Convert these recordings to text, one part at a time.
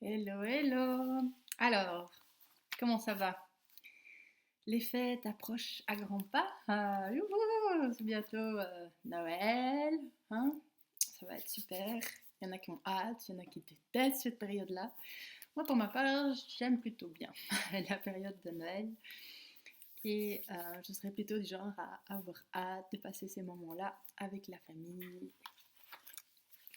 Hello, hello. Alors, comment ça va? Les fêtes approchent à grands pas. Youhou, c'est bientôt Noël, hein? Ça va être super. Il y en a qui ont hâte, il y en a qui détestent cette période-là. Moi, pour ma part, j'aime plutôt bien la période de Noël. Et je serais plutôt du genre à avoir hâte de passer ces moments-là avec la famille.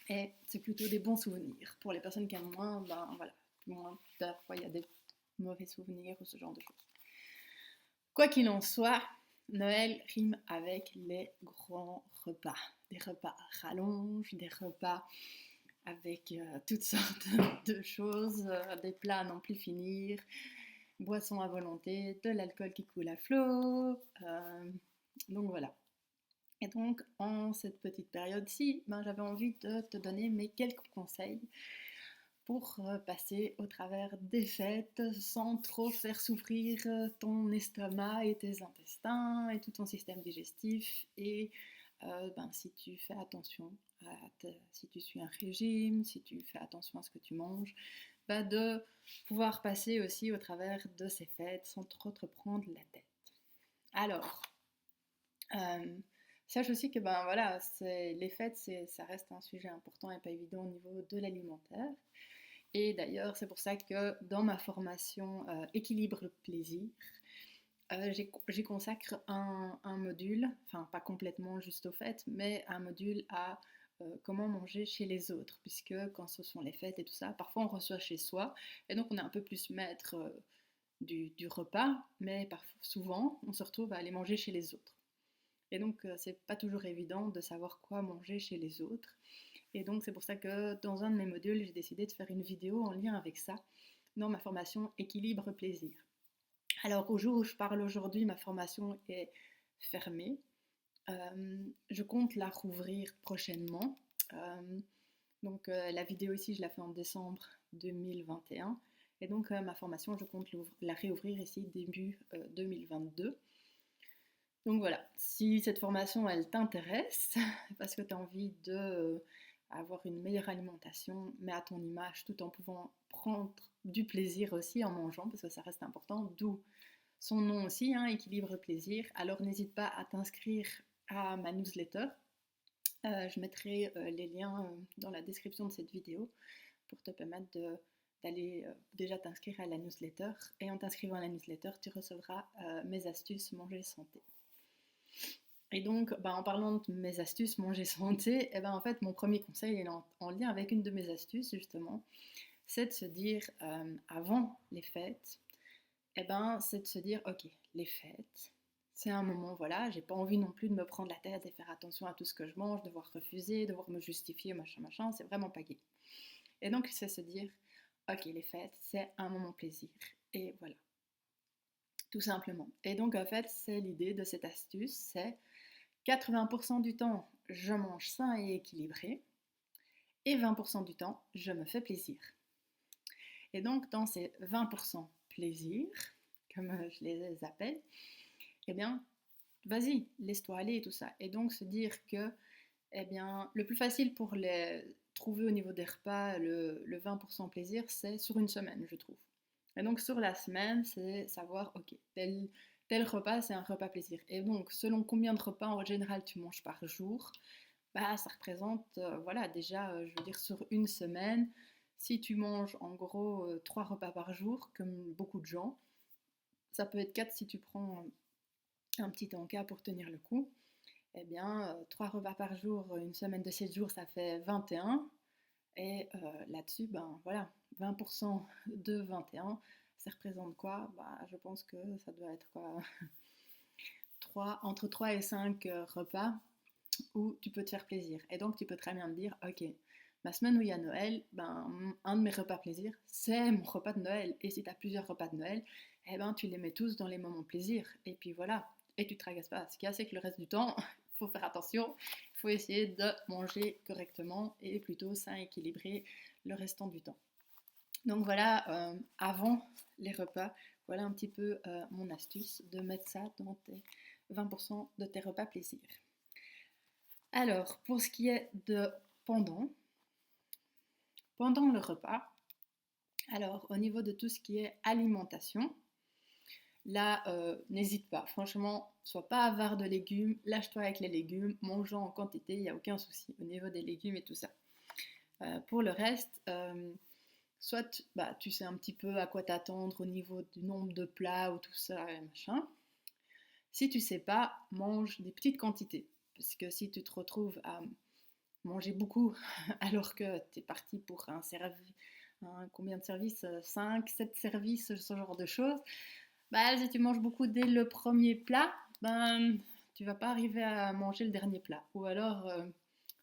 Et c'est plutôt des bons souvenirs. Pour les personnes qui aiment moins, ben voilà, moins parfois il y a des mauvais souvenirs ou ce genre de choses. Quoi qu'il en soit, Noël rime avec les grands repas. Des repas à rallonge, des repas avec toutes sortes de choses, des plats à n'en plus finir, boissons à volonté, de l'alcool qui coule à flot. Donc voilà. Et donc, en cette petite période-ci, ben, j'avais envie de te donner mes quelques conseils pour passer au travers des fêtes sans trop faire souffrir ton estomac et tes intestins et tout ton système digestif. Et ben, si tu fais attention, si tu suis un régime, si tu fais attention à ce que tu manges, ben, de pouvoir passer aussi au travers de ces fêtes sans trop te prendre la tête. Alors, euh, sache aussi que ben, voilà, les fêtes, ça reste un sujet important et pas évident au niveau de l'alimentaire. Et d'ailleurs, c'est pour ça que dans ma formation Équilibre Plaisir, j'y consacre un module, enfin pas complètement juste au fait, mais un module à comment manger chez les autres, puisque quand ce sont les fêtes et tout ça, parfois on reçoit chez soi, et donc on est un peu plus maître du repas, mais souvent on se retrouve à aller manger chez les autres. Et donc c'est pas toujours évident de savoir quoi manger chez les autres. Et donc c'est pour ça que dans un de mes modules, j'ai décidé de faire une vidéo en lien avec ça dans ma formation Équilibre Plaisir. Alors au jour où je parle aujourd'hui, ma formation est fermée. Je compte la rouvrir prochainement. Euh, donc la vidéo ici, je la fais en décembre 2021. Et donc ma formation, je compte la réouvrir ici début 2022. Donc voilà, si cette formation, elle t'intéresse, parce que tu as envie de avoir une meilleure alimentation, mais à ton image, tout en pouvant prendre du plaisir aussi en mangeant, parce que ça reste important, d'où son nom aussi, hein, Équilibre Plaisir, alors n'hésite pas à t'inscrire à ma newsletter. Je mettrai les liens dans la description de cette vidéo pour te permettre d'aller déjà t'inscrire à la newsletter. Et en t'inscrivant à la newsletter, tu recevras mes astuces manger santé. Et donc, bah, en parlant de mes astuces manger santé, et ben, en fait, mon premier conseil est en lien avec une de mes astuces, justement, c'est de se dire, avant les fêtes, et ben, c'est de se dire, ok, les fêtes, c'est un moment, voilà, j'ai pas envie non plus de me prendre la tête et faire attention à tout ce que je mange, devoir refuser, devoir me justifier, machin, machin, c'est vraiment pas gai. Et donc, c'est se dire, ok, les fêtes, c'est un moment plaisir. Et voilà, tout simplement. Et donc, en fait, c'est l'idée de cette astuce, c'est 80% du temps, je mange sain et équilibré, et 20% du temps, je me fais plaisir. Et donc, dans ces 20% plaisir, comme je les appelle, eh bien, vas-y, laisse-toi aller et tout ça. Et donc, se dire que, eh bien, le plus facile pour les trouver au niveau des repas, le 20% plaisir, c'est sur une semaine, je trouve. Et donc, sur la semaine, c'est savoir, ok, tel repas, c'est un repas plaisir. Et donc, selon combien de repas en général tu manges par jour, bah, ça représente, voilà, déjà, je veux dire, sur une semaine, si tu manges en gros 3 repas par jour, comme beaucoup de gens, ça peut être 4 si tu prends un petit encas pour tenir le coup. Eh bien, 3 repas par jour, une semaine de 7 jours, ça fait 21. Et là-dessus, ben voilà, 20% de 21, ça représente quoi? Bah, je pense que ça doit être quoi? Entre 3 et 5 repas où tu peux te faire plaisir. Et donc, tu peux très bien te dire, ok, ma semaine où il y a Noël, ben, un de mes repas plaisir, c'est mon repas de Noël. Et si tu as plusieurs repas de Noël, eh ben, tu les mets tous dans les moments plaisir. Et puis voilà, et tu ne te tragasses pas. Ce qu'il y a, c'est que le reste du temps, il faut faire attention, il faut essayer de manger correctement et plutôt sain, équilibré le restant du temps. Donc voilà, avant les repas, voilà un petit peu mon astuce de mettre ça dans tes 20% de tes repas plaisir. Alors, pour ce qui est de pendant, pendant le repas, Alors, au niveau de tout ce qui est alimentation, là, n'hésite pas. Franchement, sois pas avare de légumes. Lâche-toi avec les légumes. Mange-en en quantité, il n'y a aucun souci au niveau des légumes et tout ça. Pour le reste, soit tu sais un petit peu à quoi t'attendre au niveau du nombre de plats ou tout ça et machin. Si tu sais pas, mange des petites quantités. Parce que si tu te retrouves à manger beaucoup alors que tu es parti pour un service, combien de services 5, 7 services, ce genre de choses. Bah, si tu manges beaucoup dès le premier plat, ben, tu vas pas arriver à manger le dernier plat. Ou alors,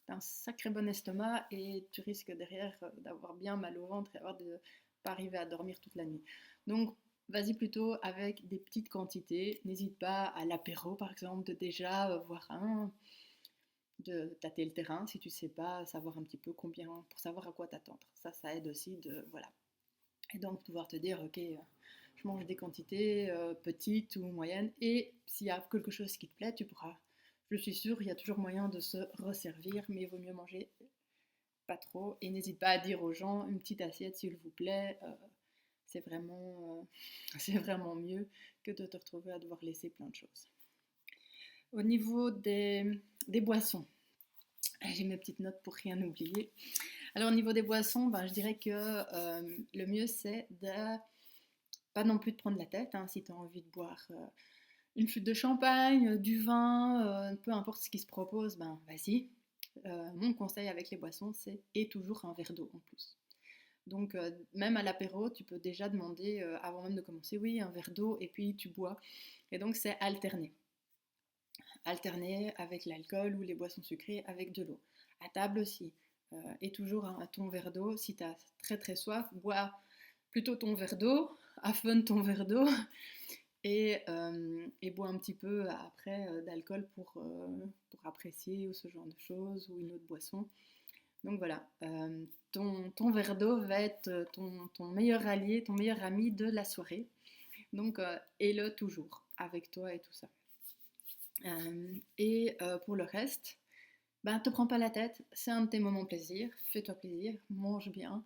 tu as un sacré bon estomac et tu risques derrière d'avoir bien mal au ventre et de pas arriver à dormir toute la nuit. Donc, vas-y plutôt avec des petites quantités. N'hésite pas à l'apéro, par exemple, de déjà voir de tâter le terrain si tu sais pas, savoir un petit peu combien, pour savoir à quoi t'attendre. Ça aide aussi de, voilà. Et donc pouvoir te dire, ok, je mange des quantités petites ou moyennes, et s'il y a quelque chose qui te plaît, tu pourras, je suis sûre, il y a toujours moyen de se resservir, mais il vaut mieux manger pas trop, et n'hésite pas à dire aux gens, une petite assiette s'il vous plaît, c'est vraiment, c'est vraiment mieux que de te retrouver à devoir laisser plein de choses. Au niveau des boissons, j'ai mes petites notes pour rien oublier. Alors au niveau des boissons, ben, je dirais que le mieux c'est de pas non plus de prendre la tête, hein, si tu as envie de boire une flûte de champagne, du vin, peu importe ce qui se propose, ben vas-y. Mon conseil avec les boissons, c'est et toujours un verre d'eau en plus. Donc même à l'apéro, tu peux déjà demander, avant même de commencer, oui, un verre d'eau, et puis tu bois. Et donc c'est alterner. Alterner avec l'alcool ou les boissons sucrées avec de l'eau. À table aussi. Et toujours ton verre d'eau. Si tu as très très soif, bois plutôt ton verre d'eau, affonne ton verre d'eau et bois un petit peu après d'alcool pour apprécier ou ce genre de choses ou une autre boisson. Donc voilà, ton verre d'eau va être ton meilleur allié, ton meilleur ami de la soirée. Donc aie-le toujours avec toi et tout ça. Pour le reste, ben, te prends pas la tête, c'est un de tes moments plaisir, fais-toi plaisir, mange bien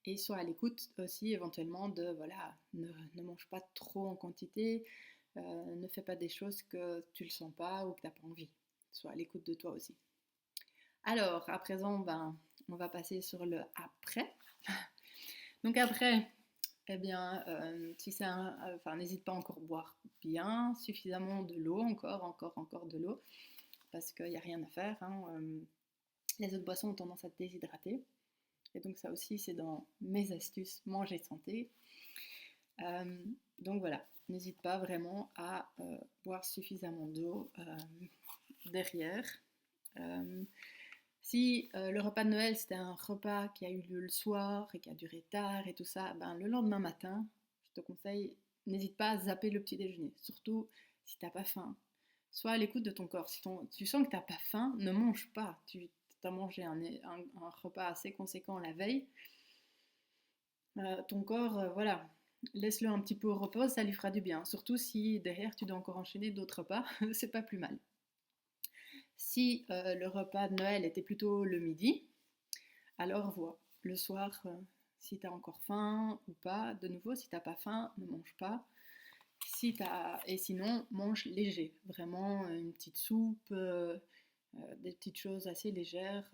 et sois à l'écoute aussi éventuellement de, voilà, ne mange pas trop en quantité, ne fais pas des choses que tu le sens pas ou que tu n'as pas envie. Sois à l'écoute de toi aussi. Alors, à présent, ben, on va passer sur le après. Donc après, eh bien, si c'est enfin, n'hésite pas encore à boire bien, suffisamment de l'eau, encore de l'eau, parce qu'il n'y a rien à faire, hein. Les autres boissons ont tendance à te déshydrater. Et donc ça aussi, c'est dans mes astuces manger santé. Donc voilà, n'hésite pas vraiment à boire suffisamment d'eau derrière. Si le repas de Noël, c'était un repas qui a eu lieu le soir et qui a duré tard et tout ça, ben, le lendemain matin, je te conseille, n'hésite pas à zapper le petit déjeuner, surtout si t'as pas faim. Sois à l'écoute de ton corps. Si tu sens que t'as pas faim, ne mange pas. Tu as mangé un repas assez conséquent la veille. Ton corps, voilà, laisse-le un petit peu au repos, ça lui fera du bien. Surtout si derrière tu dois encore enchaîner d'autres repas, c'est pas plus mal. Si le repas de Noël était plutôt le midi, alors vois, le soir, si tu as encore faim ou pas, de nouveau, si tu n'as pas faim, ne mange pas. Et sinon, mange léger, vraiment une petite soupe, des petites choses assez légères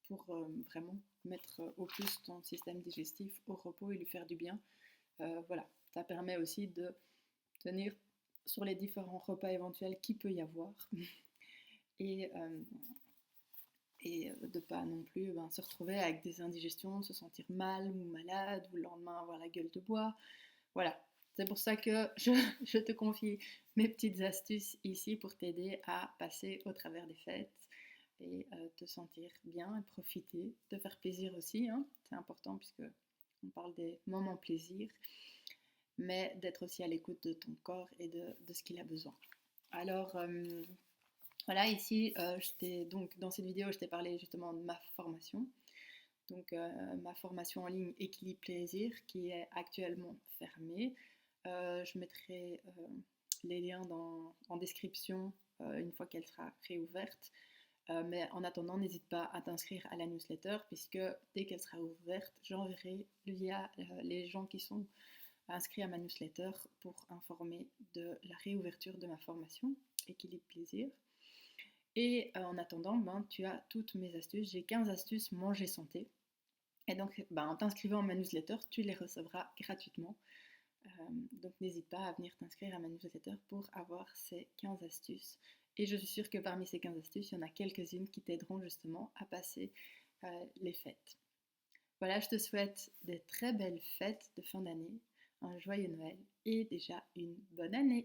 pour vraiment mettre au plus ton système digestif au repos et lui faire du bien. Voilà, ça permet aussi de tenir sur les différents repas éventuels qu'il peut y avoir et de pas non plus se retrouver avec des indigestions, se sentir mal ou malade, ou le lendemain avoir la gueule de bois. Voilà, c'est pour ça que je te confie mes petites astuces ici pour t'aider à passer au travers des fêtes et te sentir bien et profiter, te faire plaisir aussi, hein. C'est important puisque on parle des moments plaisir, mais d'être aussi à l'écoute de ton corps et de ce qu'il a besoin. Alors, voilà, ici, donc, dans cette vidéo, je t'ai parlé justement de ma formation. Donc, ma formation en ligne Équilibre Plaisir, qui est actuellement fermée. Je mettrai les liens en description une fois qu'elle sera réouverte. Mais en attendant, n'hésite pas à t'inscrire à la newsletter puisque dès qu'elle sera ouverte, j'enverrai via les gens qui sont inscrits à ma newsletter pour informer de la réouverture de ma formation Équilibre Plaisir. Et en attendant, ben, tu as toutes mes astuces. J'ai 15 astuces manger santé. Et donc, ben, en t'inscrivant à ma newsletter, tu les recevras gratuitement. Donc, n'hésite pas à venir t'inscrire à ma newsletter pour avoir ces 15 astuces. Et je suis sûre que parmi ces 15 astuces, il y en a quelques-unes qui t'aideront justement à passer les fêtes. Voilà, je te souhaite de très belles fêtes de fin d'année, un joyeux Noël et déjà une bonne année.